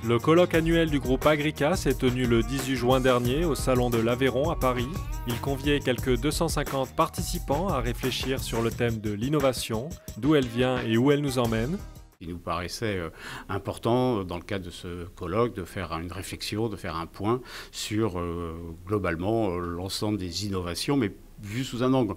Le colloque annuel du groupe Agrica s'est tenu le 18 juin dernier au Salon de l'Aveyron à Paris. Il conviait quelques 250 participants à réfléchir sur le thème de l'innovation, d'où elle vient et où elle nous emmène. Il nous paraissait important, dans le cadre de ce colloque, de faire une réflexion, de faire un point sur globalement l'ensemble des innovations, mais vu sous un angle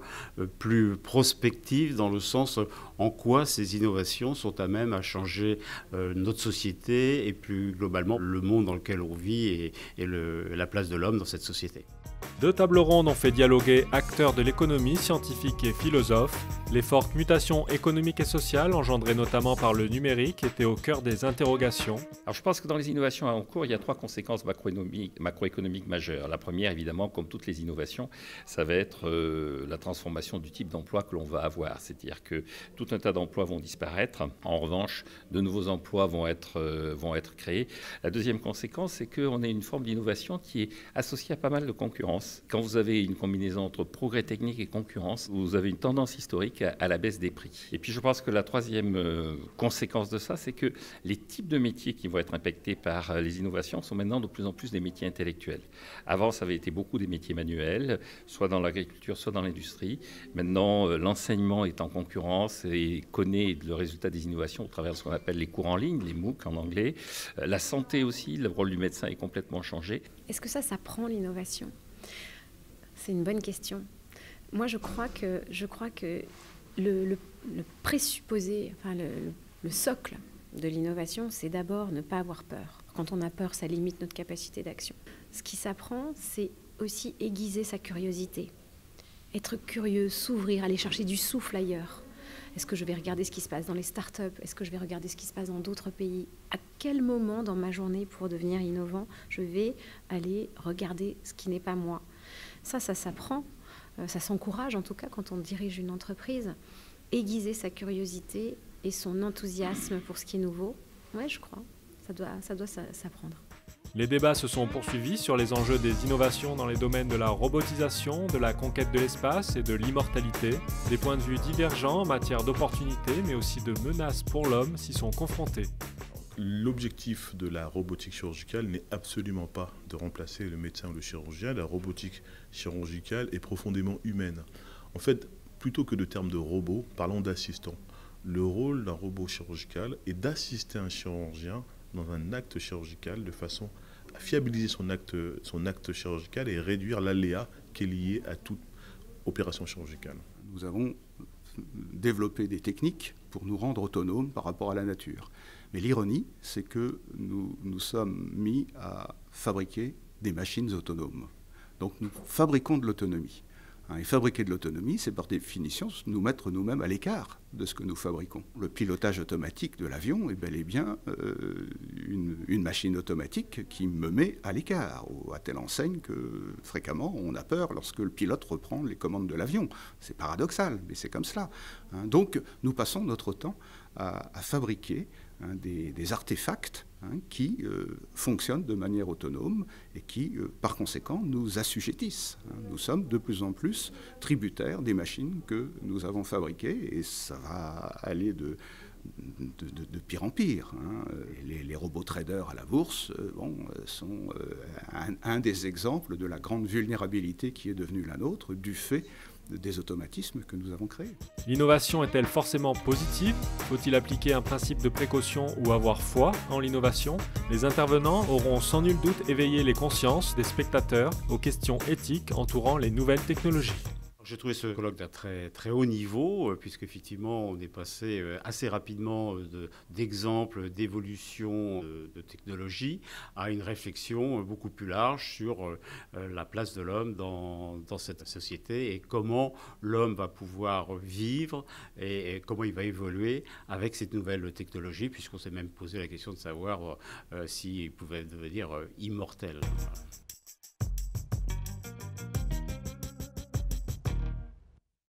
plus prospectif, dans le sens en quoi ces innovations sont à même à changer notre société et plus globalement le monde dans lequel on vit et la place de l'homme dans cette société. Deux tables rondes ont fait dialoguer acteurs de l'économie, scientifiques et philosophes. Les fortes mutations économiques et sociales, engendrées notamment par le numérique, étaient au cœur des interrogations. Alors je pense que dans les innovations en cours, il y a trois conséquences macroéconomiques majeures. La première, évidemment, comme toutes les innovations, ça va être la transformation du type d'emploi que l'on va avoir. C'est-à-dire que tout un tas d'emplois vont disparaître. En revanche, de nouveaux emplois vont être créés. La deuxième conséquence, c'est qu'on a une forme d'innovation qui est associée à pas mal de concurrence. Quand vous avez une combinaison entre progrès technique et concurrence, vous avez une tendance historique à la baisse des prix. Et puis je pense que la troisième conséquence de ça, c'est que les types de métiers qui vont être impactés par les innovations sont maintenant de plus en plus des métiers intellectuels. Avant, ça avait été beaucoup des métiers manuels, soit dans l'agriculture, soit dans l'industrie. Maintenant, l'enseignement est en concurrence et connaît le résultat des innovations au travers de ce qu'on appelle les cours en ligne, les MOOC en anglais. La santé aussi, le rôle du médecin est complètement changé. Est-ce que ça prend l'innovation ? C'est une bonne question. Moi, je crois que le présupposé, enfin le socle de l'innovation, c'est d'abord ne pas avoir peur. Quand on a peur, ça limite notre capacité d'action. Ce qui s'apprend, c'est aussi aiguiser sa curiosité. Être curieux, s'ouvrir, aller chercher du souffle ailleurs. Est-ce que je vais regarder ce qui se passe dans les startups ? Est-ce que je vais regarder ce qui se passe dans d'autres pays ? À quel moment dans ma journée, pour devenir innovant, je vais aller regarder ce qui n'est pas moi ? Ça s'apprend, ça s'encourage en tout cas quand on dirige une entreprise. Aiguiser sa curiosité et son enthousiasme pour ce qui est nouveau, ouais, je crois, ça doit s'apprendre. Les débats se sont poursuivis sur les enjeux des innovations dans les domaines de la robotisation, de la conquête de l'espace et de l'immortalité. Des points de vue divergents en matière d'opportunités, mais aussi de menaces pour l'homme s'y sont confrontés. L'objectif de la robotique chirurgicale n'est absolument pas de remplacer le médecin ou le chirurgien. La robotique chirurgicale est profondément humaine. En fait, plutôt que de termes de robot, parlons d'assistant. Le rôle d'un robot chirurgical est d'assister un chirurgien dans un acte chirurgical de façon à fiabiliser son acte chirurgical et réduire l'aléa qui est lié à toute opération chirurgicale. Nous avons développé des techniques pour nous rendre autonomes par rapport à la nature. Mais l'ironie, c'est que nous sommes mis à fabriquer des machines autonomes. Donc nous fabriquons de l'autonomie. Et fabriquer de l'autonomie, c'est par définition nous mettre nous-mêmes à l'écart de ce que nous fabriquons. Le pilotage automatique de l'avion est bel et bien une machine automatique qui me met à l'écart, à telle enseigne que fréquemment on a peur lorsque le pilote reprend les commandes de l'avion. C'est paradoxal, mais c'est comme cela. Donc nous passons notre temps à fabriquer des artefacts qui fonctionnent de manière autonome et qui, par conséquent, nous assujettissent. Nous sommes de plus en plus tributaires des machines que nous avons fabriquées et ça va aller de pire en pire. Les robots traders à la bourse sont un des exemples de la grande vulnérabilité qui est devenue la nôtre du fait des automatismes que nous avons créés. L'innovation est-elle forcément positive ? Faut-il appliquer un principe de précaution ou avoir foi en l'innovation ? Les intervenants auront sans nul doute éveillé les consciences des spectateurs aux questions éthiques entourant les nouvelles technologies. J'ai trouvé ce colloque d'un très, très haut niveau, puisqu'effectivement, on est passé assez rapidement d'exemples d'évolution de technologie à une réflexion beaucoup plus large sur la place de l'homme dans cette société et comment l'homme va pouvoir vivre et comment il va évoluer avec cette nouvelle technologie, puisqu'on s'est même posé la question de savoir s'il pouvait devenir immortel. Voilà.